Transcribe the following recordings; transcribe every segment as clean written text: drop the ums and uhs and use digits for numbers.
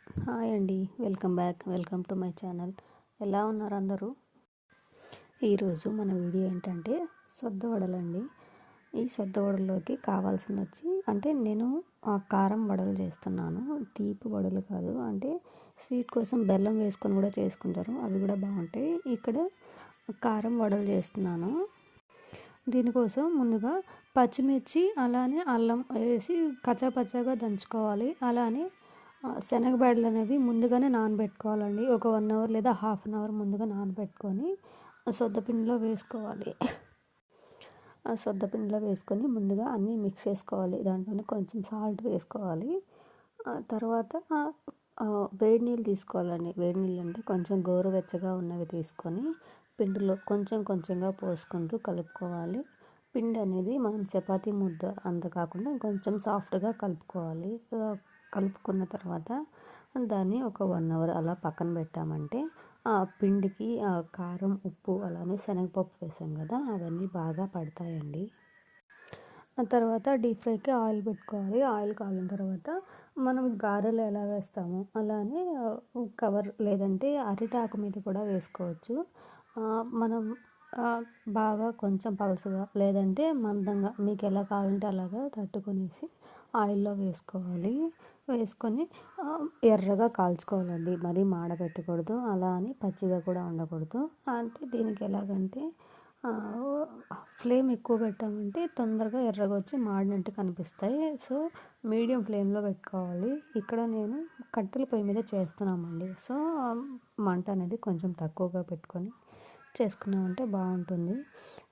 Hi అండి, welcome to my channel. ఎలా ఉన్నారు అందరూ? ఈరోజు మన వీడియో ఏంటంటే సొద్ద వడలండి. ఈ సొద్ద వడల్లోకి కావాల్సింది వచ్చి నేను కారం వడలు చేస్తున్నాను. తీపి వడలు కాదు, స్వీట్ కోసం బెల్లం వేసుకొని కూడా చేసుకుంటారు, అవి కూడా బాగుంటాయి. ఇక్కడ కారం వడలు చేస్తున్నాను. దీనికోసం ముందుగా పచ్చిమిర్చి అలానే అల్లం వేసి కచ్చాపచ్చాగా దంచుకోవాలి. అలానే శనగబెడలు అనేవి ముందుగానే నానబెట్టుకోవాలండి. ఒక 1 అవర్ లేదా హాఫ్ అన్ అవర్ ముందుగా నానబెట్టుకొని సొద్దపిండిలో వేసుకోవాలి. ఆ సొద్దపిండిలో వేసుకొని ముందుగా అన్నీ మిక్స్ చేసుకోవాలి. దాంట్లోనే కొంచెం సాల్ట్ వేసుకోవాలి. తర్వాత వేడి నీళ్ళు తీసుకోవాలండి. వేడి నీళ్ళు అంటే కొంచెం గోరువెచ్చగా ఉన్నవి తీసుకొని పిండిలో కొంచెం కొంచెంగా పోసుకుంటూ కలుపుకోవాలి. పిండి అనేది మనం చపాతీ ముద్ద అంత కాకుండా కొంచెం సాఫ్ట్గా కలుపుకోవాలి. కలుపుకున్న తర్వాత దాన్ని ఒక 1 అవర్ అలా పక్కన పెట్టామంటే ఆ పిండికి కారం, ఉప్పు అలానే శనగపప్పు వేసాం కదా, అవన్నీ బాగా పడతాయండి. ఆ తర్వాత డీప్ ఫ్రైకి ఆయిల్ పెట్టుకోవాలి. ఆయిల్ కాలిన తర్వాత మనం గారెలు ఎలా వేస్తామో అలానే కవర్ లేదంటే అరిటాకు మీద కూడా వేసుకోవచ్చు. మనం బాగా కొంచెం పలసగా లేదంటే మందంగా మీకు ఎలా కావాలంటే అలాగా తట్టుకొనేసి ఆయిల్లో వేసుకోవాలి. వేసుకొని ఎర్రగా కాల్చుకోవాలండి. మరీ మాడపెట్టకూడదు, అలా అని పచ్చిగా కూడా ఉండకూడదు. దీనికి ఎలాగంటే ఫ్లేమ్ ఎక్కువ పెట్టామంటే తొందరగా ఎర్రగా వచ్చి మాడినట్టు కనిపిస్తాయి. సో మీడియం ఫ్లేమ్లో పెట్టుకోవాలి. ఇక్కడ నేను కట్టెల పొయ్యి మీద చేస్తున్నామండి. సో మంట అనేది కొంచెం తక్కువగా పెట్టుకొని చేసుకున్నామంటే బాగుంటుంది.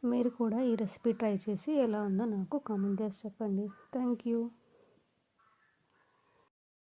మీరు కూడా ఈ రెసిపీ ట్రై చేసి ఎలా ఉందో నాకు కామెంట్ చేసి చెప్పండి. Thank you.